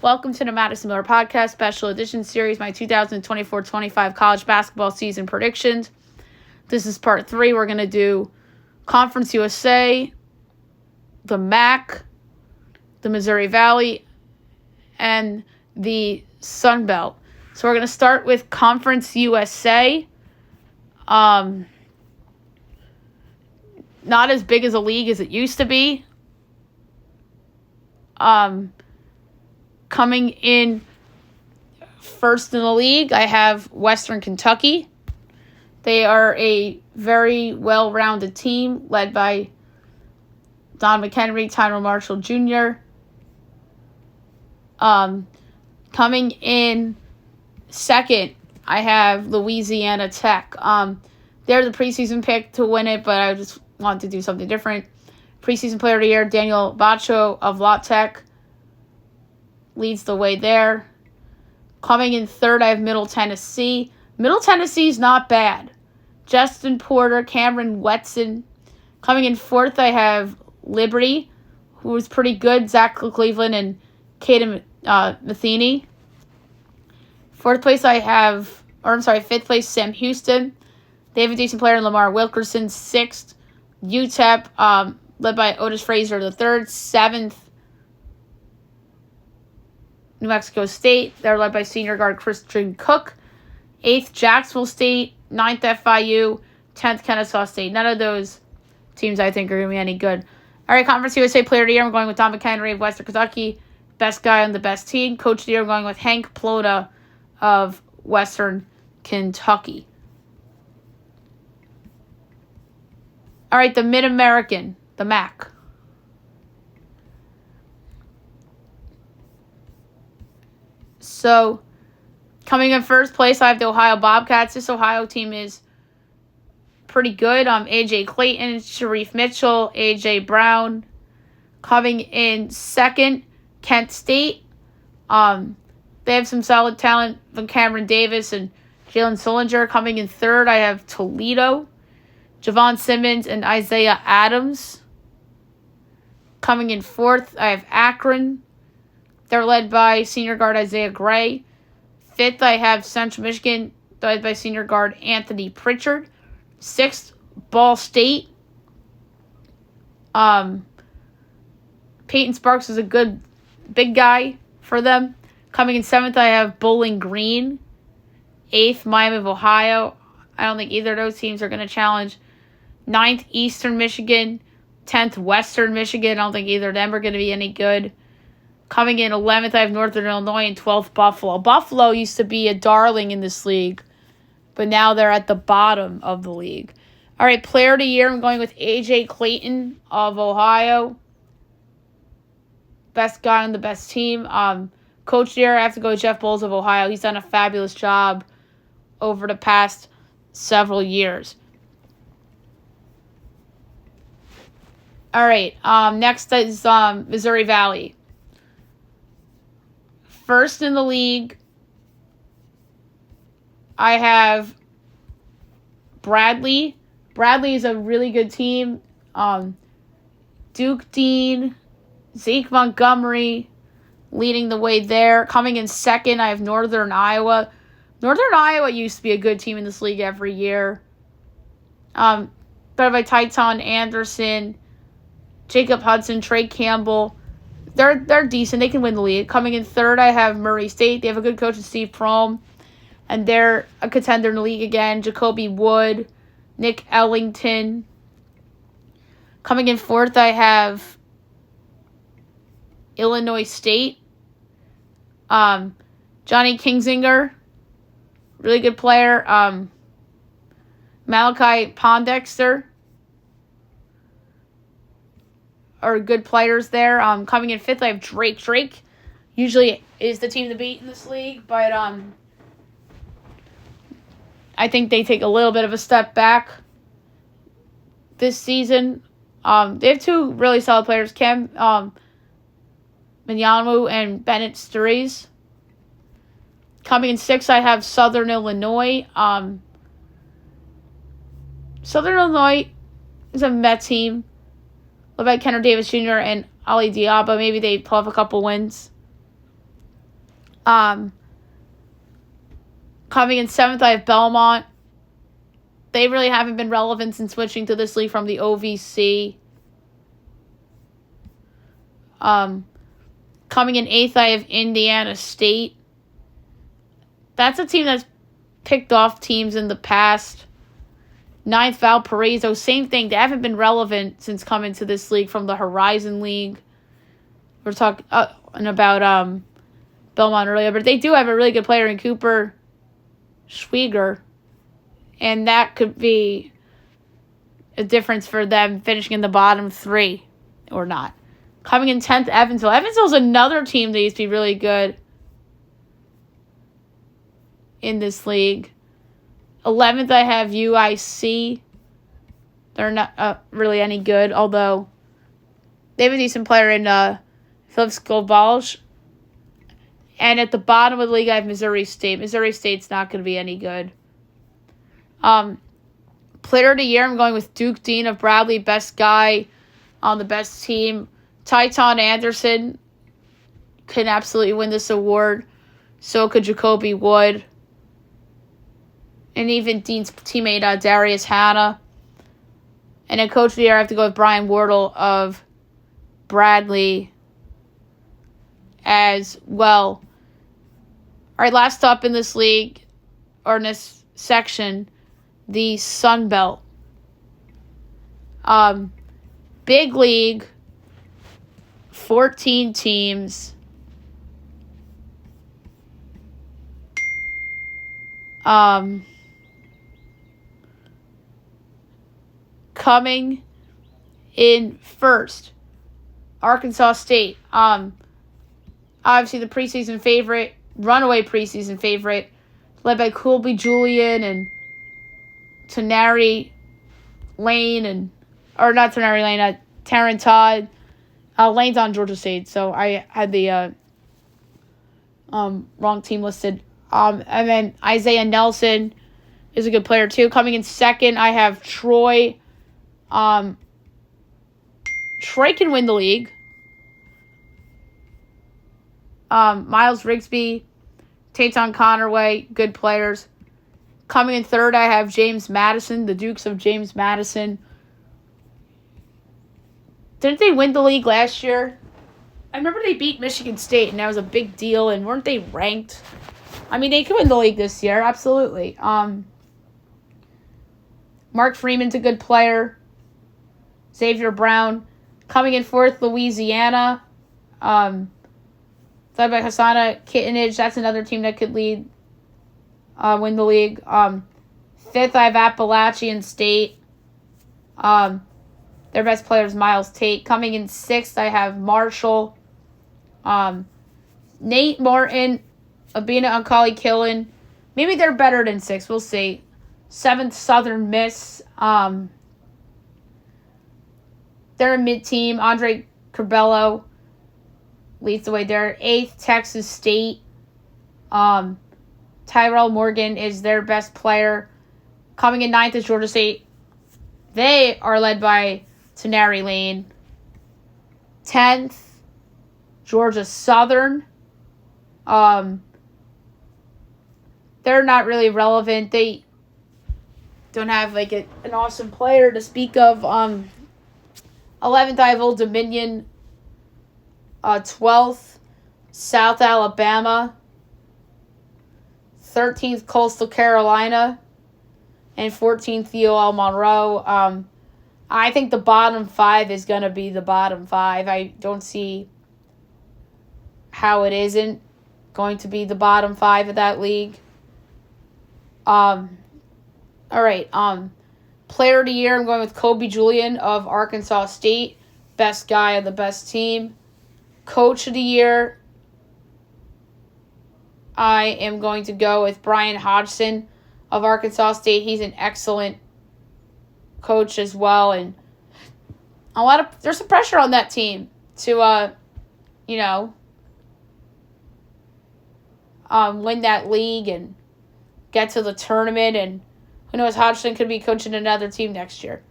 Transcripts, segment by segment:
Welcome to the Madison Miller Podcast Special Edition Series, my 2024-25 college basketball season predictions. This is part 3. We're going to do Conference USA, the MAC, the Missouri Valley, and the Sun Belt. So we're going to start with Conference USA. Not as big as a league as it used to be. Coming in first in the league, I have Western Kentucky. They are a very well-rounded team led by Don McHenry, Tyrone Marshall Jr. Coming in second, I have Louisiana Tech. They're the preseason pick to win it, but I just want to do something different. Preseason Player of the Year, Daniel Bacho of La Tech leads the way there. Coming in third, I have Middle Tennessee. Middle Tennessee is not bad. Justin Porter, Cameron Wetson. Coming in fourth, I have Liberty, who is pretty good. Zach Cleveland and Caden Matheny. Fifth place, Sam Houston. They have a decent player in Lamar Wilkerson. Sixth, UTEP, led by Otis Fraser III. Seventh, New Mexico State. They're led by senior guard Christian Cook. 8th, Jacksonville State. 9th, FIU. 10th, Kennesaw State. None of those teams I think are going to be any good. All right, Conference USA Player of the Year, I'm going with Don McHenry of Western Kentucky. Best guy on the best team. Coach of the Year, I'm going with Hank Plota of Western Kentucky. All right, the Mid-American, the MAC. So, coming in first place, I have the Ohio Bobcats. This Ohio team is pretty good. A.J. Clayton, Sharif Mitchell, A.J. Brown. Coming in second, Kent State. They have some solid talent from Cameron Davis and Jalen Sullinger. Coming in third, I have Toledo, Javon Simmons, and Isaiah Adams. Coming in fourth, I have Akron. They're led by senior guard Isaiah Gray. Fifth, I have Central Michigan, led by senior guard Anthony Pritchard. Sixth, Ball State. Peyton Sparks is a good big guy for them. Coming in seventh, I have Bowling Green. Eighth, Miami of Ohio. I don't think either of those teams are going to challenge. Ninth, Eastern Michigan. 10th, Western Michigan. I don't think either of them are going to be any good. Coming in 11th, I have Northern Illinois, and 12th, Buffalo. Buffalo used to be a darling in this league, but now they're at the bottom of the league. All right, Player of the Year, I'm going with A.J. Clayton of Ohio. Best guy on the best team. Coach of the Year, I have to go with Jeff Bowles of Ohio. He's done a fabulous job over the past several years. All right, next is Missouri Valley. First in the league, I have Bradley. Bradley is a really good team. Duke Dean, Zeke Montgomery leading the way there. Coming in second, I have Northern Iowa. Northern Iowa used to be a good team in this league every year. Led by Tyton Anderson, Jacob Hudson, Trey Campbell. They're decent. They can win the league. Coming in third, I have Murray State. They have a good coach, Steve Prohm, and they're a contender in the league again. Jacoby Wood, Nick Ellington. Coming in fourth, I have Illinois State. Johnny Kingsinger, really good player. Malachi Pondexter are good players there. Coming in fifth, I have Drake. Drake usually is the team to beat in this league, but I think they take a little bit of a step back this season. They have two really solid players, Cam Minyamu and Bennett Sturries. Coming in sixth, I have Southern Illinois. Southern Illinois is a Met team. Led by Kenner Davis Jr. and Ali Diaba. Maybe they pull off a couple wins. Coming in 7th, I have Belmont. They really haven't been relevant since switching to this league from the OVC. Coming in 8th, I have Indiana State. That's a team that's picked off teams in the past. 9th, Valparaiso. Same thing. They haven't been relevant since coming to this league from the Horizon League. We're talking about Belmont earlier, but they do have a really good player in Cooper Schwieger, and that could be a difference for them finishing in the bottom 3 or not. Coming in 10th, Evansville. Evansville's another team that used to be really good in this league. 11th, I have UIC. They're not really any good, although they have a decent player in Philip Skobalj. And at the bottom of the league, I have Missouri State. Missouri State's not going to be any good. Player of the year, I'm going with Duke Dean of Bradley, best guy on the best team. Tyton Anderson can absolutely win this award. So could Jacoby Wood. And even Dean's teammate, Darius Hannah. And then coach of the year, I have to go with Brian Wardle of Bradley as well. All right, last up in this league, or in this section, the Sun Belt. Big league, 14 teams. Coming in first, Arkansas State. Obviously the preseason favorite, runaway preseason favorite, led by Colby Julian and Tenary Lane Taryn Todd. Lane's on Georgia State, so I had the wrong team listed. And then Isaiah Nelson is a good player too. Coming in second, I have Troy. Troy can win the league. Miles Rigsby, Taton Connerway, good players. Coming in third, I have James Madison, the Dukes of James Madison. Didn't they win the league last year? I remember they beat Michigan State, and that was a big deal, and weren't they ranked? I mean, they could win the league this year, absolutely. Mark Freeman's a good player. Xavier Brown. Coming in fourth, Louisiana. Led by Hassana Kittenage. That's another team that could win the league. Fifth, I have Appalachian State. Their best player is Miles Tate. Coming in sixth, I have Marshall. Nate Martin, Abina Ankali Killen. Maybe they're better than sixth. We'll see. Seventh, Southern Miss. They're a mid-team. Andre Curbelo leads the way there. Eighth, Texas State. Tyrell Morgan is their best player. Coming in ninth is Georgia State. They are led by Tenary Lane. 10th, Georgia Southern. They're not really relevant. They don't have like an awesome player to speak of. 11th, I have Old Dominion. 12th, South Alabama. 13th, Coastal Carolina. And 14th, UL Monroe. I think the bottom five is going to be the bottom five. I don't see how it isn't going to be the bottom five of that league. All right. Player of the year, I'm going with Kobe Julian of Arkansas State. Best guy of the best team. Coach of the year, I am going to go with Brian Hodgson of Arkansas State. He's an excellent coach as well, and there's some pressure on that team to win that league and get to the tournament, and who knows, Hodgson could be coaching another team next year.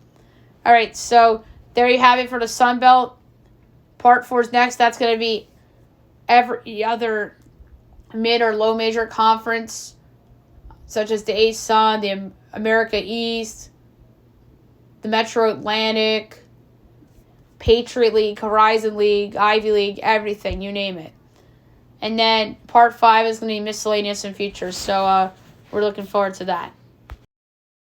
All right, so there you have it for the Sun Belt. Part 4 is next. That's going to be every other mid or low major conference, such as the ASUN, the America East, the Metro Atlantic, Patriot League, Horizon League, Ivy League, everything, you name it. And then part 5 is going to be miscellaneous and features, so we're looking forward to that.